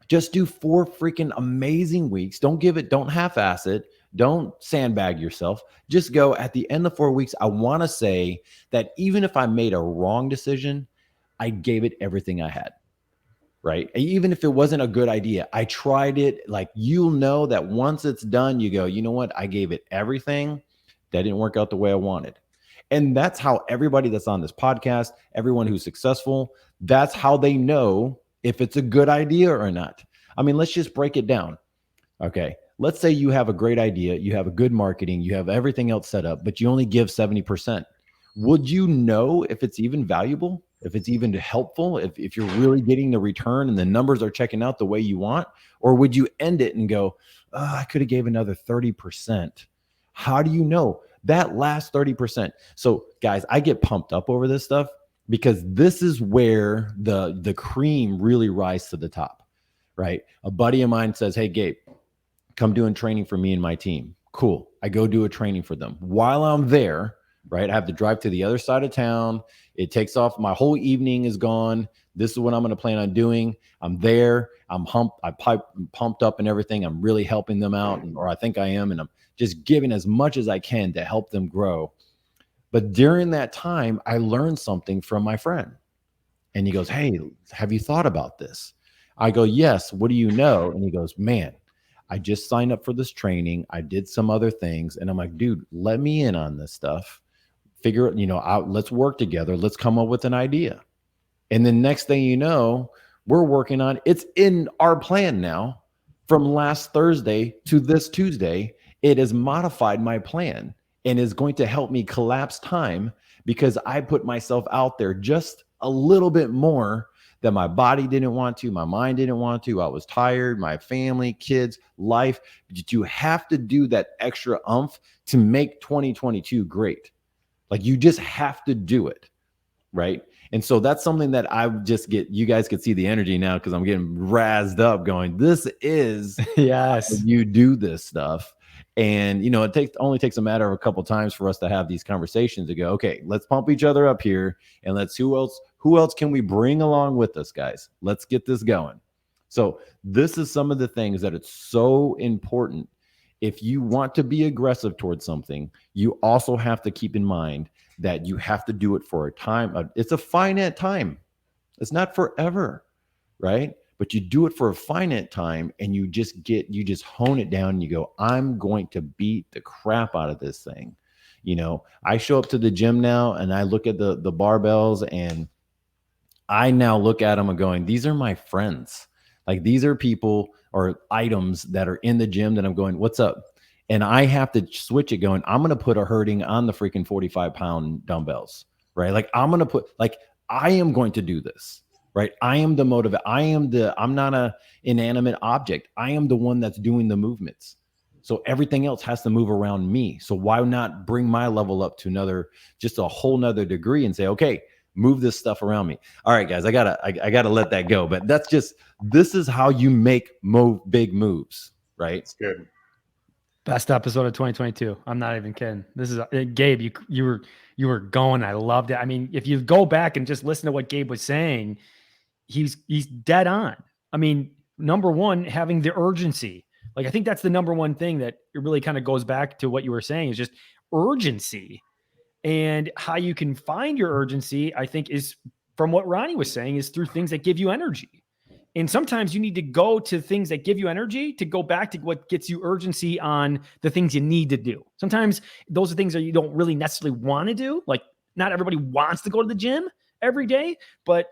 Just do 4 freaking amazing weeks. Don't half-ass it. Don't sandbag yourself. Just go, at the end of 4 weeks, I want to say that even if I made a wrong decision, I gave it everything I had. Right? Even if it wasn't a good idea, I tried it. Like, you'll know that once it's done, you go, you know what? I gave it everything. That didn't work out the way I wanted. And that's how everybody that's on this podcast, everyone who's successful, that's how they know if it's a good idea or not. I mean, let's just break it down. Okay. Let's say you have a great idea. You have a good marketing. You have everything else set up, but you only give 70%. would you know if it's even valuable, if it's even helpful, if you're really getting the return and the numbers are checking out the way you want? Or would you end it and go, oh, I could have gave another 30%. How do you know that last 30%? So guys, I get pumped up over this stuff because this is where the cream really rises to the top, right? A buddy of mine says, hey, Gabe, come doing training for me and my team. Cool. I go do a training for them. While I'm there, right, I have to drive to the other side of town. It takes off. My whole evening is gone. This is what I'm going to plan on doing. I'm there. I'm pumped up and everything. I'm really helping them out, or I think I am. And I'm just giving as much as I can to help them grow. But during that time, I learned something from my friend. And he goes, hey, have you thought about this? I go, yes. What do you know? And he goes, man, I just signed up for this training. I did some other things. And I'm like, dude, let me in on this stuff. Figure it, out. Let's work together. Let's come up with an idea. And then next thing you know, we're working on, it's in our plan now from last Thursday to this Tuesday. It has modified my plan and is going to help me collapse time because I put myself out there just a little bit more that my body didn't want to, my mind didn't want to. I was tired, my family, kids, life. But you have to do that extra oomph to make 2022 great. Like you just have to do it, right? And so that's something that I just get, you guys could see the energy now because I'm getting razzed up going, this is yes, you do this stuff. And, it only takes a matter of a couple of times for us to have these conversations to go, okay, let's pump each other up here and let's, who else can we bring along with us, guys? Let's get this going. So this is some of the things that it's so important. If you want to be aggressive towards something, you also have to keep in mind that you have to do it for a time. It's a finite time. It's not forever, right? But you do it for a finite time and you just hone it down and you go, I'm going to beat the crap out of this thing. I show up to the gym now and I look at the barbells and I now look at them and going, these are my friends. Like these are people or items that are in the gym that I'm going, what's up? And I have to switch it going, I'm going to put a hurting on the freaking 45-pound dumbbells, right? Like I'm going to do this, right? I am the motivator. I'm not an inanimate object. I am the one that's doing the movements. So everything else has to move around me. So why not bring my level up to just a whole nother degree and say, okay, move this stuff around me. All right, guys, I gotta let that go. But this is how you make big moves, right? It's good. Best episode of 2022. I'm not even kidding. This is Gabe. You were going. I loved it. I mean, if you go back and just listen to what Gabe was saying, he's dead on. I mean, number one, having the urgency. Like, I think that's the number one thing that it really kind of goes back to what you were saying is just urgency. And how you can find your urgency, I think, is from what Ronnie was saying, is through things that give you energy. And sometimes you need to go to things that give you energy to go back to what gets you urgency on the things you need to do. Sometimes those are things that you don't really necessarily want to do. Like, not everybody wants to go to the gym every day, but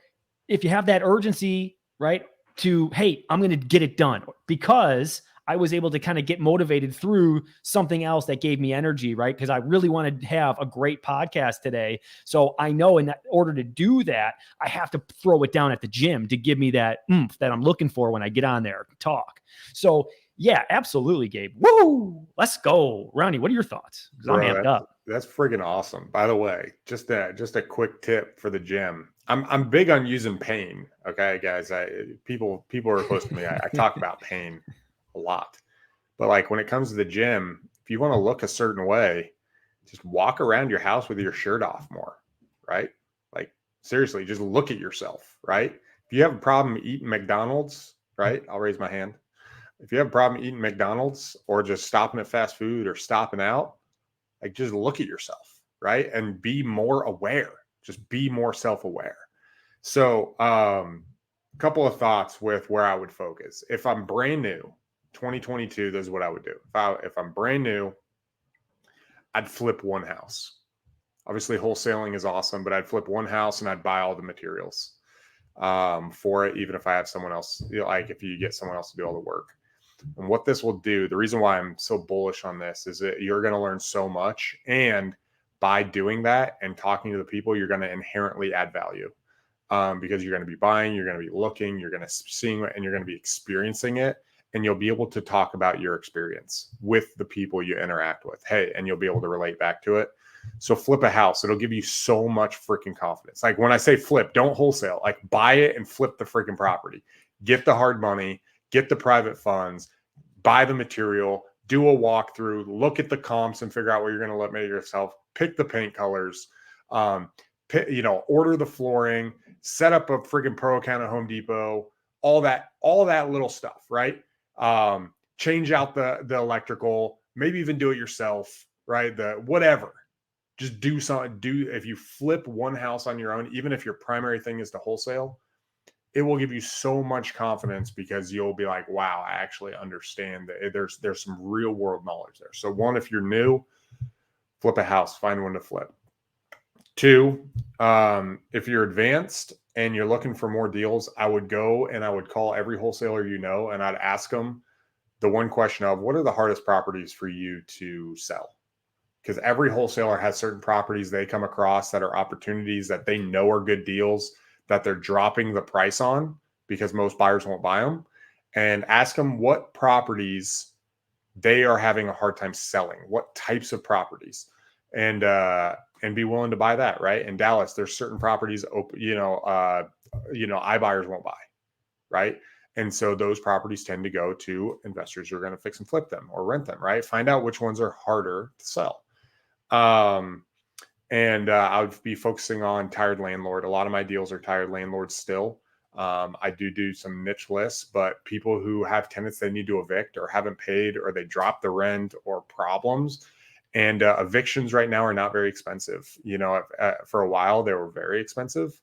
if you have that urgency, right, to, hey, I'm going to get it done because I was able to kind of get motivated through something else that gave me energy, right? Because I really wanted to have a great podcast today. So I know in order to do that, I have to throw it down at the gym to give me that oomph that I'm looking for when I get on there and talk. So yeah, absolutely, Gabe. Woo! Let's go. Ronnie, what are your thoughts? Because I'm amped up. That's friggin' awesome. By the way, just a quick tip for the gym. I'm big on using pain. Okay, guys. People are close to me. I talk about pain a lot, but like when it comes to the gym, if you want to look a certain way, just walk around your house with your shirt off more, right? Like seriously, just look at yourself, right? If you have a problem eating McDonald's, right? I'll raise my hand. If you have a problem eating McDonald's or just stopping at fast food or stopping out, like just look at yourself, right? And be more aware, just be more self-aware. So a couple of thoughts with where I would focus. If I'm brand new, 2022, this is what I would do. If I'm brand new, I'd flip one house. Obviously, wholesaling is awesome, but I'd flip one house and I'd buy all the materials for it, even if I have someone else, like if you get someone else to do all the work. And what this will do, the reason why I'm so bullish on this is that you're going to learn so much. And by doing that and talking to the people, you're going to inherently add value, because you're going to be buying, you're going to be looking, you're going to seeing it, and you're going to be experiencing it. And you'll be able to talk about your experience with the people you interact with. Hey, and you'll be able to relate back to it. So flip a house. It'll give you so much freaking confidence. Like when I say flip, don't wholesale, like buy it and flip the freaking property. Get the hard money, get the private funds, buy the material, do a walkthrough, look at the comps and figure out what you're going to let make yourself, pick the paint colors, order the flooring, set up a freaking pro account at Home Depot, all that little stuff, right? Change out the electrical, maybe even do it yourself, right? Whatever. Just do something. If you flip one house on your own, even if your primary thing is to wholesale, it will give you so much confidence because you'll be like, wow, I actually understand that there's some real world knowledge there. So one, if you're new, flip a house, find one to flip. Two, if you're advanced and you're looking for more deals, I would go and I would call every wholesaler and I'd ask them the one question of, what are the hardest properties for you to sell? Because every wholesaler has certain properties they come across that are opportunities that they know are good deals that they're dropping the price on because most buyers won't buy them. And ask them what properties they are having a hard time selling, what types of properties, and be willing to buy that, right? In Dallas, there's certain properties, iBuyers won't buy, right? And so those properties tend to go to investors who are going to fix and flip them or rent them, right? Find out which ones are harder to sell. I would be focusing on tired landlord. A lot of my deals are tired landlords still. I do some niche lists, but people who have tenants they need to evict or haven't paid or they dropped the rent or problems. And evictions right now are not very expensive. For a while they were very expensive,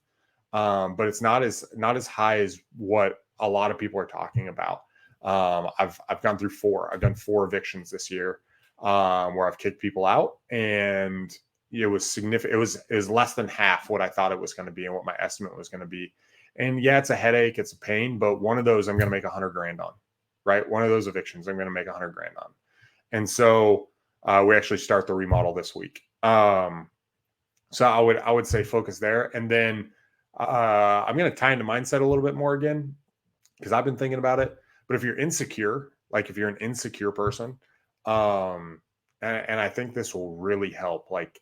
but it's not as high as what a lot of people are talking about. I've gone through 4. I've done 4 evictions this year, where I've kicked people out, and it was significant. It was less than half what I thought it was going to be and what my estimate was going to be. And yeah, it's a headache, it's a pain, but one of those I'm going to make $100,000 on, right? One of those evictions I'm going to make $100,000 on. And so we actually start the remodel this week. So I would say focus there. And then I'm going to tie into mindset a little bit more again, because I've been thinking about it. But if you're insecure, like if you're an insecure person, and I think this will really help. Like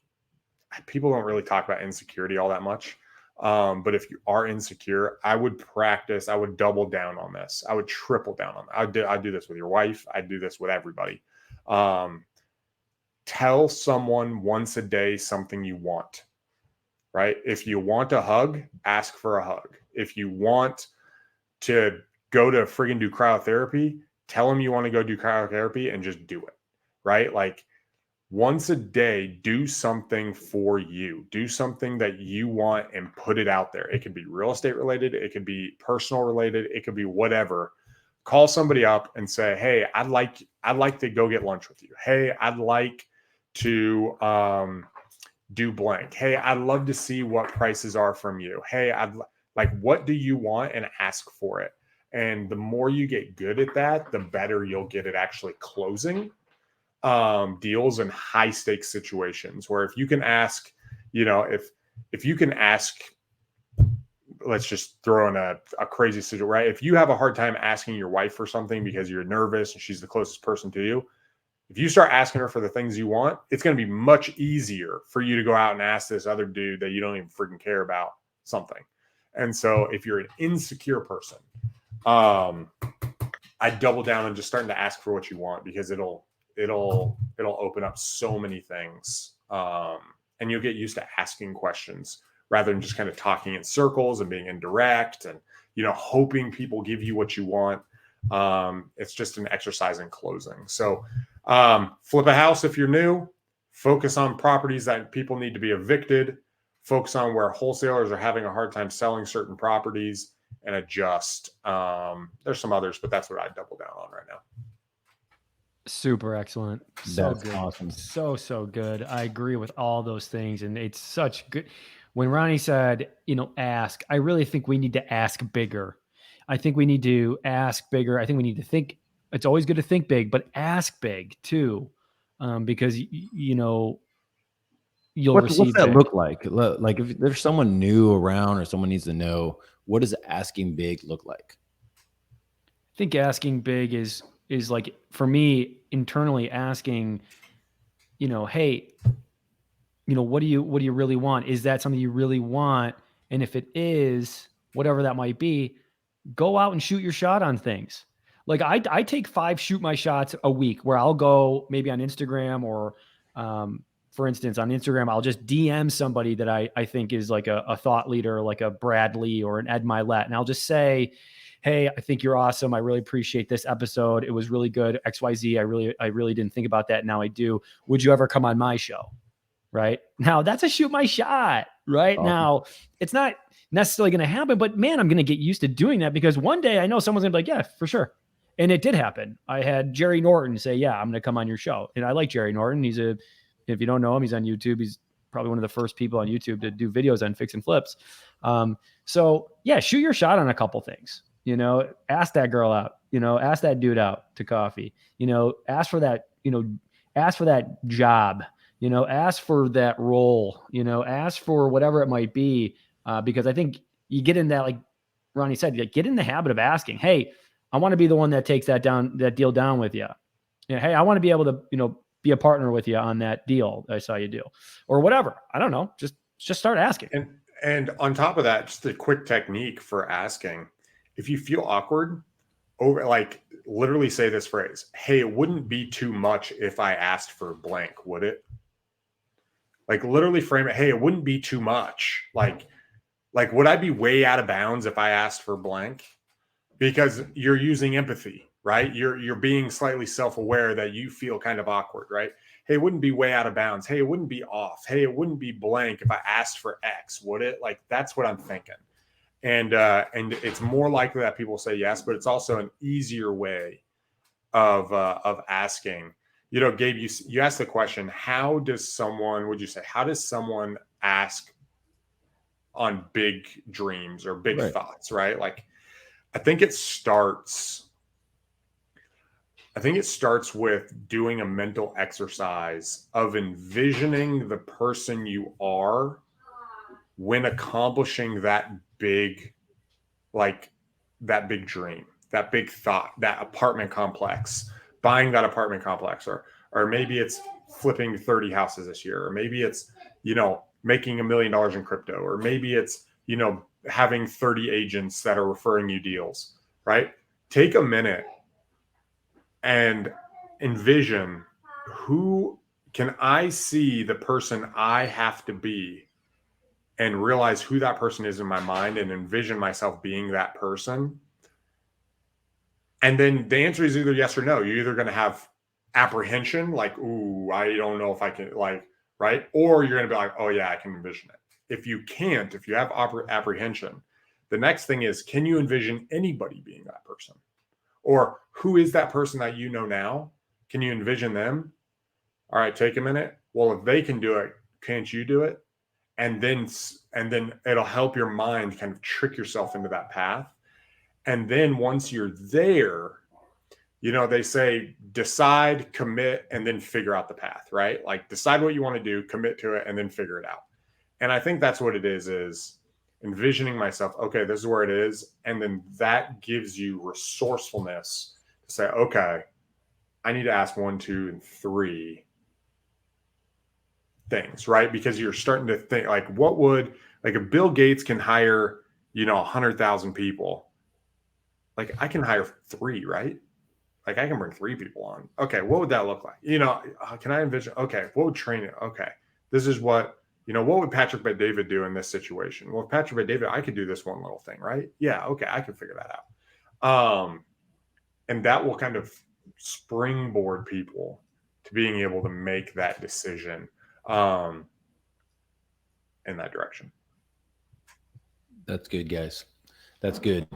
people don't really talk about insecurity all that much. But if you are insecure, I would double down on this. I would triple down on that. I'd do this with your wife. I'd do this with everybody. Tell someone once a day something you want, right? If you want a hug, ask for a hug. If you want to go to friggin' do cryotherapy, tell them you want to go do cryotherapy and just do it, right? Like once a day, do something for you. Do something that you want and put it out there. It could be real estate related. It could be personal related. It could be whatever. Call somebody up and say, hey, I'd like to go get lunch with you. Hey, I'd like to do blank. Hey, I'd love to see what prices are from you. Hey, what do you want, and ask for it. And the more you get good at that, the better you'll get at actually closing deals in high stakes situations, where if you can ask, if you can ask, let's just throw in a crazy situation, right? If you have a hard time asking your wife for something because you're nervous and she's the closest person to you, if you start asking her for the things you want, it's going to be much easier for you to go out and ask this other dude that you don't even freaking care about something. And so if you're an insecure person, I double down on just starting to ask for what you want, because it'll open up so many things. And you'll get used to asking questions rather than just kind of talking in circles and being indirect and, hoping people give you what you want. It's just an exercise in closing. So flip a house if you're new. Focus on properties that people need to be evicted. Focus on where wholesalers are having a hard time selling certain properties, and adjust. There's some others, but that's what I double down on right now. Super excellent. So That's good. awesome. So good. I agree with all those things. And it's such good. When Ronnie said, ask, I really think we need to ask bigger. I think we need to ask bigger. I think we need to think. It's always good to think big, but ask big too. Because, you'll What's receive that big. look like? Like if there's someone new around or someone needs to know, what does asking big look like? I think asking big is like, for me, internally asking, hey, what do you really want? Is that something you really want? And if it is, whatever that might be, go out and shoot your shot on things. Like I take 5 shoot my shots a week where I'll go maybe on Instagram or, for instance, on Instagram, I'll just DM somebody that I think is like a thought leader, like a Bradley or an Ed Milet. And I'll just say, hey, I think you're awesome. I really appreciate this episode. It was really good. XYZ. I really didn't think about that. Now I do. Would you ever come on my show? Right now, that's a shoot my shot. Right Awesome. now, it's not necessarily going to happen, but man, I'm going to get used to doing that, because one day I know someone's going to be like, yeah, for sure. And it did happen. I had Jerry Norton say, yeah, I'm going to come on your show. And I like Jerry Norton. If you don't know him, he's on YouTube. He's probably one of the first people on YouTube to do videos on fix and flips. So yeah, shoot your shot on a couple things, ask that girl out, ask that dude out to coffee, ask for that, ask for that job, ask for that role, ask for whatever it might be. Because I think you get in that, like Ronnie said, get in the habit of asking, hey, I want to be the one that takes that deal down with you. Hey, I want to be able to, be a partner with you on that deal I saw you do, or whatever. I don't know. Just start asking. And on top of that, just a quick technique for asking. If you feel awkward, literally say this phrase: hey, it wouldn't be too much if I asked for blank, would it? Like literally frame it. Hey, it wouldn't be too much. Like would I be way out of bounds if I asked for blank? Because you're using empathy, right? You're being slightly self-aware that you feel kind of awkward, right? Hey, it wouldn't be way out of bounds. Hey, it wouldn't be off. Hey, it wouldn't be blank if I asked for X, would it? Like that's what I'm thinking. And it's more likely that people say yes, but it's also an easier way of asking. Gabe, you asked the question, how does someone ask on big dreams or big thoughts, right? Like, I think it starts with doing a mental exercise of envisioning the person you are when accomplishing that big dream, that big thought, that apartment complex, buying that apartment complex, or maybe it's flipping 30 houses this year, or maybe it's, making $1 million in crypto, or maybe it's, having 30 agents that are referring you deals, right? Take a minute and envision, who can I see the person I have to be, and realize who that person is in my mind and envision myself being that person. And then the answer is either yes or no. You're either going to have apprehension, like, ooh, I don't know if I can, right? Or you're going to be like, oh yeah, I can envision it. If you have apprehension, the next thing is, can you envision anybody being that person? Or who is that person that you know now? Can you envision them? All right, take a minute. Well, if they can do it, can't you do it? And then it'll help your mind kind of trick yourself into that path. And then once you're there, they say decide, commit, and then figure out the path, right? Like decide what you want to do, commit to it, and then figure it out. And I think that's what it is envisioning myself, okay, this is where it is. And then that gives you resourcefulness to say, okay, I need to ask 1, 2, and 3 things, right? Because you're starting to think if Bill Gates can hire, 100,000 people, like I can hire 3, right? Like I can bring 3 people on. Okay, what would that look like? Can I envision? Okay, what would training? Okay, this is what, what would Patrick Bet-David do in this situation? Well, if Patrick Bet-David, I could do this one little thing, right? Yeah, okay, I can figure that out. And that will kind of springboard people to being able to make that decision in that direction. That's good, guys. That's good.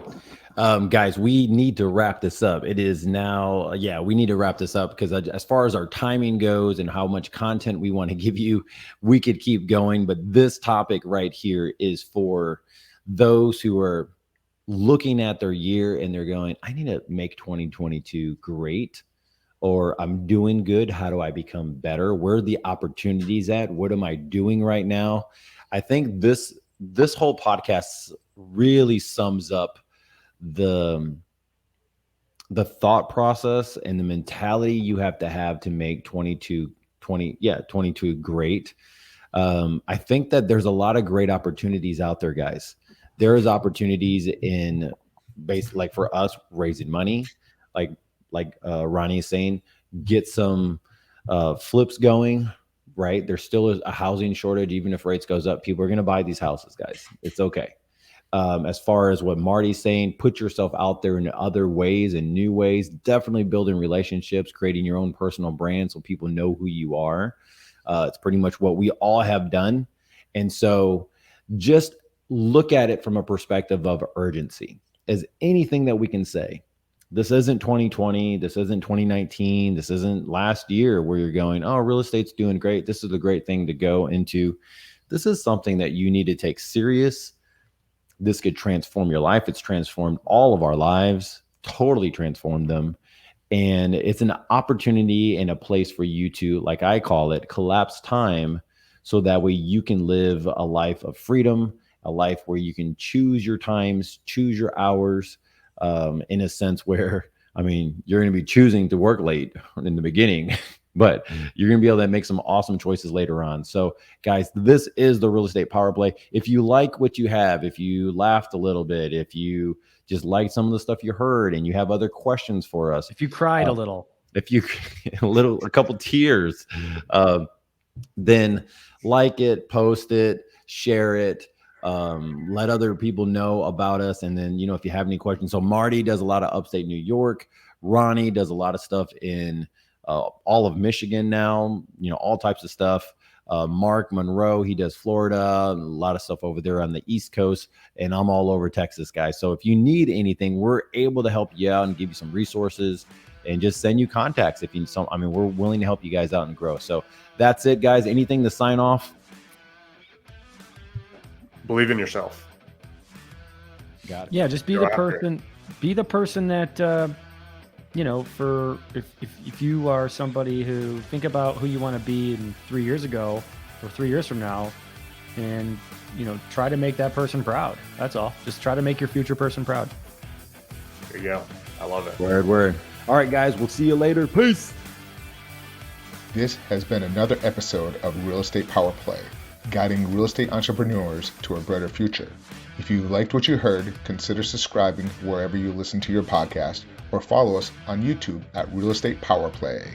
Guys, we need to wrap this up. It is now, we need to wrap this up because as far as our timing goes and how much content we want to give you, we could keep going. But this topic right here is for those who are looking at their year and they're going, I need to make 2022 great. or I'm doing good. How do I become better? Where are the opportunities at? What am I doing right now? I think this whole podcast really sums up the thought process and the mentality you have to make 22 great. I think that there's a lot of great opportunities out there, guys. There is opportunities in like for us raising money, like Ronnie is saying, get some flips going, right? There still is a housing shortage. Even if rates goes up, people are going to buy these houses, guys. It's okay. As far as what Marty's saying, put yourself out there in other ways and new ways, definitely building relationships, creating your own personal brand so people know who you are. It's pretty much what we all have done. And so just look at it from a perspective of urgency. As anything that we can say, this isn't 2020, this isn't 2019, this isn't last year where you're going, oh, real estate's doing great. This is a great thing to go into. This is something that you need to take serious. This could transform your life. It's transformed all of our lives, totally transformed them. And it's an opportunity and a place for you to, like I call it, collapse time, so that way you can live a life of freedom, a life where you can choose your times, choose your hours, in a sense where, I mean, you're going to be choosing to work late in the beginning, but you're going to be able to make some awesome choices later on. So guys, this is the Real Estate Power Play. If you like what you have, if you laughed a little bit, if you just liked some of the stuff you heard and you have other questions for us, If you cried a little, if you a couple tears, then like it, post it, share it, let other people know about us. And then, if you have any questions, so Marty does a lot of upstate New York. Ronnie does a lot of stuff in all of Michigan now, all types of stuff. Mark Monroe, he does Florida, a lot of stuff over there on the East Coast, and I'm all over Texas, guys. So if you need anything, we're able to help you out and give you some resources and just send you contacts if you need some. I mean, we're willing to help you guys out and grow. So that's it, guys. Anything to sign off? Believe in yourself. Got it. yeah, just be Go the after it. person. Be the person that for if you are somebody who think about who you want to be in 3 years ago or 3 years from now, and try to make that person proud. That's all. Just try to make your future person proud. There you go. I love it. Word. All right, guys, we'll see you later. Peace. This has been another episode of Real Estate Power Play, guiding real estate entrepreneurs to a brighter future. If you liked what you heard, consider subscribing wherever you listen to your podcast, or follow us on YouTube at Real Estate Power Play.